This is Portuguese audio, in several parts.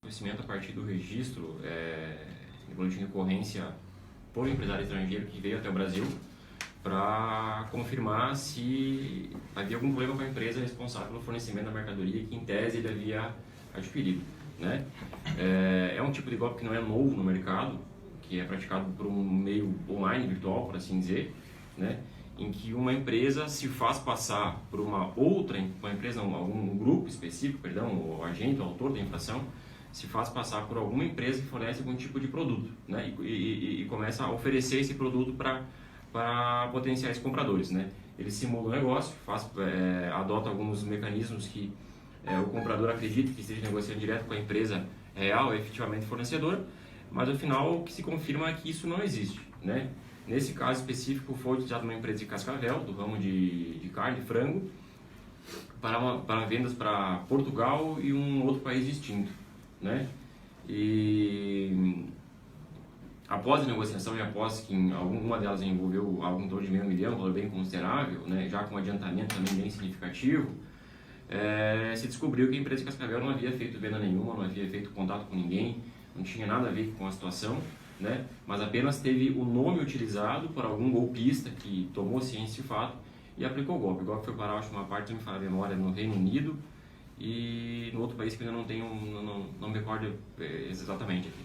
conhecimento a partir do registro de boletim de ocorrência por um empresário estrangeiro que veio até o Brasil para confirmar se havia algum problema com a empresa responsável pelo fornecimento da mercadoria que, em tese, ele havia adquirido, né? É um tipo de golpe que não é novo no mercado, que é praticado por um meio online, virtual, por assim dizer, né? Em que uma empresa se faz passar por uma empresa, algum grupo específico, o agente, o autor da infração, se faz passar por alguma empresa que fornece algum tipo de produto, né? E começa a oferecer esse produto para potenciais compradores, né? Ele simula o negócio, adota alguns mecanismos que o comprador acredita que esteja negociando direto com a empresa real, efetivamente fornecedora, mas no final o que se confirma é que isso não existe, né? Nesse caso específico foi utilizado uma empresa de Cascavel, do ramo de carne, frango, para vendas para Portugal e um outro país distinto, né? E após a negociação e após que alguma delas envolveu algo em torno de R$500 mil, um valor bem considerável, né? Já com um adiantamento também bem significativo, se descobriu que a empresa de Cascavel não havia feito venda nenhuma, não havia feito contato com ninguém, não tinha nada a ver com a situação, né? Mas apenas teve o nome utilizado por algum golpista que tomou ciência de fato e aplicou o golpe. O golpe foi parar, acho, uma parte, não me fala a memória, no Reino Unido e no outro país que eu ainda não me recordo exatamente aqui.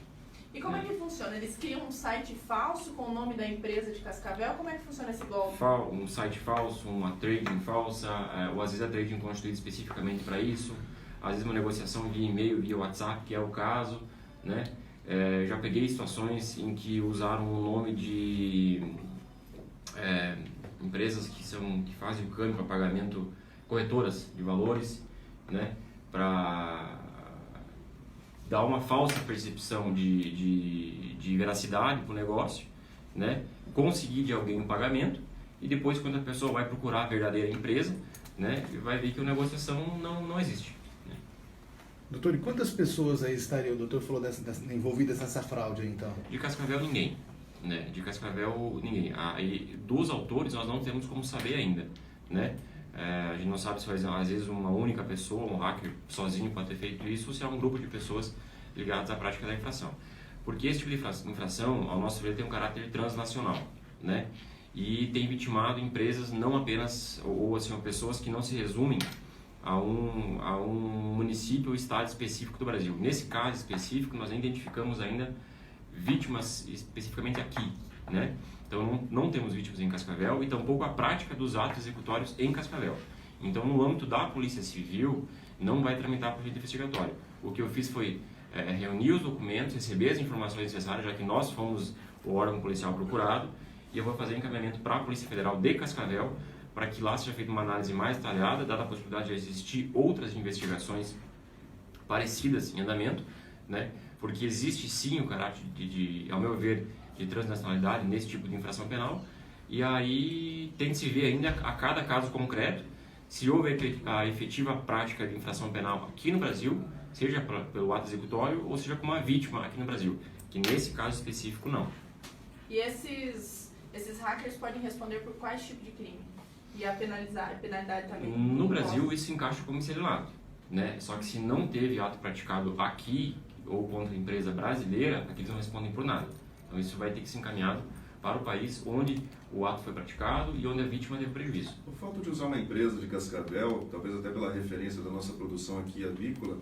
E como é que funciona? Eles criam um site falso com o nome da empresa de Cascavel? Como é que funciona esse golpe? Um site falso, uma trading falsa, ou às vezes a trading constituída especificamente para isso, às vezes uma negociação via e-mail, via WhatsApp, que é o caso, né? Já peguei situações em que usaram o nome de empresas que fazem o câmbio para pagamento, corretoras de valores, né? Para dar uma falsa percepção de veracidade para o negócio, né? Conseguir de alguém um pagamento e depois, quando a pessoa vai procurar a verdadeira empresa, né, vai ver que a negociação não existe. Doutor, e quantas pessoas aí estariam, o doutor falou envolvidas nessa fraude aí, então? De Cascavel, ninguém. Né? De Cascavel, ninguém. Aí, dos autores, nós não temos como saber ainda. Né? A gente não sabe se às vezes uma única pessoa, um hacker sozinho pode ter feito isso, ou se é um grupo de pessoas ligadas à prática da infração. Porque esse tipo de infração, ao nosso ver, tem um caráter transnacional. Né? E tem vitimado empresas não apenas, ou assim, pessoas que não se resumem a um município ou estado específico do Brasil. Nesse caso específico, nós identificamos ainda vítimas especificamente aqui, né? Então, não temos vítimas em Cascavel e tampouco a prática dos atos executórios em Cascavel. Então, no âmbito da Polícia Civil, não vai tramitar projeto investigatório. O que eu fiz foi reunir os documentos, receber as informações necessárias, já que nós fomos o órgão policial procurado, e eu vou fazer encaminhamento para a Polícia Federal de Cascavel, para que lá seja feita uma análise mais detalhada, dada a possibilidade de existir outras investigações parecidas em andamento, né? Porque existe sim o caráter ao meu ver, de transnacionalidade nesse tipo de infração penal, e aí tem de se ver ainda a cada caso concreto se houve a efetiva prática de infração penal aqui no Brasil, seja pelo ato executório ou seja com uma vítima aqui no Brasil, que nesse caso específico não. E esses hackers podem responder por quais tipos de crime? E a penalidade também? No Brasil, isso se encaixa como estelionato, né? Só que se não teve ato praticado aqui ou contra a empresa brasileira, aqui eles não respondem por nada. Então isso vai ter que ser encaminhado para o país onde o ato foi praticado e onde a vítima teve prejuízo. O fato de usar uma empresa de Cascavel, talvez até pela referência da nossa produção aqui avícola,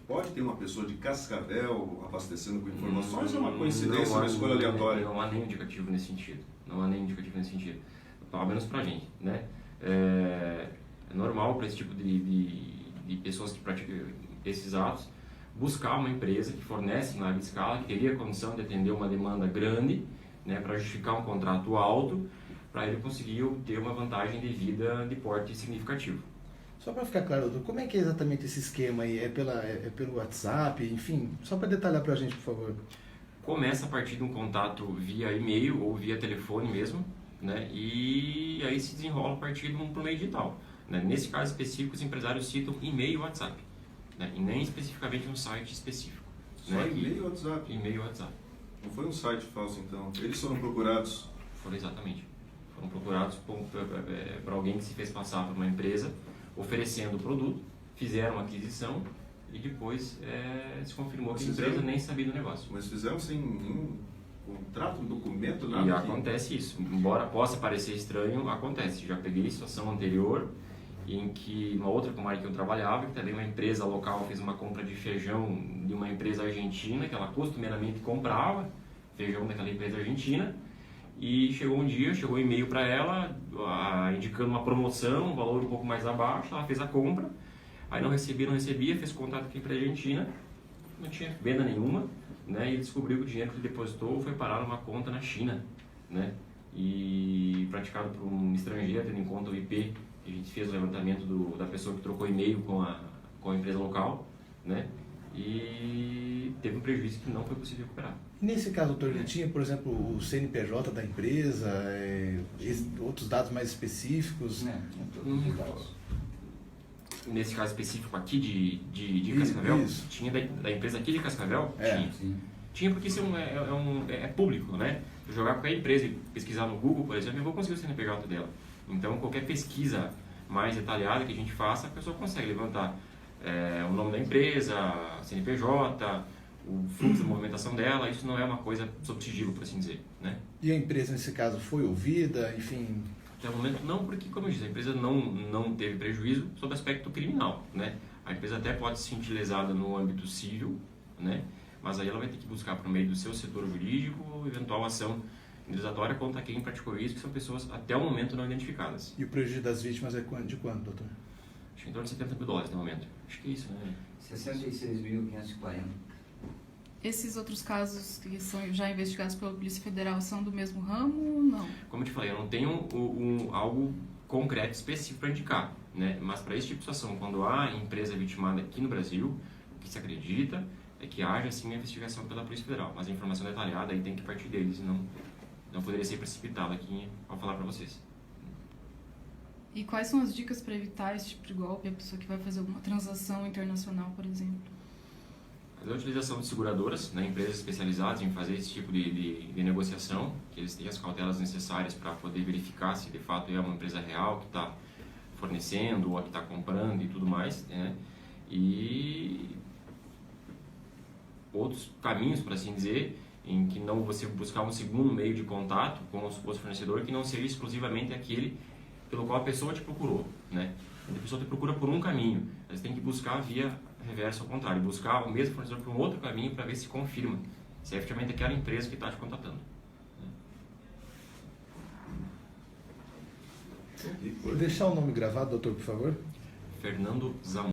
pode ter uma pessoa de Cascavel abastecendo com informações ou é uma coincidência, uma escolha aleatória? Não há nenhum indicativo nesse sentido. Não há nenhum indicativo nesse sentido. Pelo menos para a gente, né? É normal para esse tipo de pessoas que praticam esses atos buscar uma empresa que fornece em larga escala, que teria a condição de atender uma demanda grande, né, para justificar um contrato alto, para ele conseguir obter uma vantagem de vida de porte significativo. Só para ficar claro, doutor, como é que é exatamente esse esquema aí? É pelo WhatsApp, enfim? Só para detalhar para a gente, por favor. Começa a partir de um contato via e-mail ou via telefone mesmo, né? E aí se desenrola a partir de um meio digital. Né? Nesse caso específico, os empresários citam e-mail e WhatsApp, né? E nem especificamente um site específico. Só né? e-mail e WhatsApp? E-mail e WhatsApp. Não foi um site falso, então? Eles foram procurados? Exatamente. Foram procurados por alguém que se fez passar por uma empresa, oferecendo o produto, fizeram a aquisição, e depois se confirmou que a Vocês empresa fizeram? nem sabia do negócio. Mas fizeram sem nenhum contrato, um documento, nada? E acontece isso, embora possa parecer estranho, acontece. Já peguei situação anterior em que uma outra comarca que eu trabalhava, que também uma empresa local fez uma compra de feijão de uma empresa argentina, que ela costumeiramente comprava feijão daquela empresa argentina, e chegou um e-mail para ela indicando uma promoção, um valor um pouco mais abaixo, ela fez a compra, aí não recebia, fez contato com a empresa argentina, não tinha venda nenhuma, né, e descobriu que o dinheiro que ele depositou foi parar numa conta na China, né, e praticado por um estrangeiro, tendo em conta o IP. A gente fez o levantamento da pessoa que trocou e-mail com a empresa local, né? E teve um prejuízo que não foi possível recuperar. Nesse caso, doutor, ele tinha, por exemplo, o CNPJ da empresa, outros dados mais específicos? Todos os dados. Nesse caso específico aqui de Cascavel, Isso. tinha da empresa aqui de Cascavel? Tinha. Sim. Tinha porque isso é público, né? Se eu jogar qualquer empresa e pesquisar no Google, por exemplo, eu vou conseguir o CNPJ dela. Então, qualquer pesquisa mais detalhada que a gente faça, a pessoa consegue levantar o nome da empresa, CNPJ, o fluxo da movimentação dela. Isso não é uma coisa sob sigilo, por assim dizer, né? E a empresa, nesse caso, foi ouvida, enfim... Até o momento não, porque, como eu disse, a empresa não teve prejuízo sob aspecto criminal, né? A empresa até pode se sentir lesada no âmbito civil, né? Mas aí ela vai ter que buscar, por meio do seu setor jurídico, eventual ação indenizatória contra quem praticou isso, que são pessoas até o momento não identificadas. E o prejuízo das vítimas é de quanto, doutor? Acho que em torno de $70 mil no momento. Acho que é isso, né? 66.540. Esses outros casos que são já investigados pela Polícia Federal são do mesmo ramo ou não? Como eu te falei, eu não tenho algo concreto, específico para indicar, né? Mas para esse tipo de situação, quando há empresa vitimada aqui no Brasil, o que se acredita é que haja sim uma investigação pela Polícia Federal. Mas a informação detalhada aí tem que partir deles, não poderia ser precipitado aqui ao falar para vocês. E quais são as dicas para evitar esse tipo de golpe? A pessoa que vai fazer alguma transação internacional, por exemplo? A utilização de seguradoras, né, empresas especializadas em fazer esse tipo de negociação, que eles têm as cautelas necessárias para poder verificar se de fato é uma empresa real que está fornecendo ou a que está comprando e tudo mais, né? E outros caminhos, por assim dizer, em que não você buscar um segundo meio de contato com o suposto fornecedor que não seja exclusivamente aquele pelo qual a pessoa te procurou, né? A pessoa te procura por um caminho, você tem que buscar via reverso ao contrário, buscar o mesmo fornecedor por um outro caminho para ver se confirma se é efetivamente aquela empresa que está te contatando. Vou deixar o nome gravado, doutor, por favor. Fernando Zamora.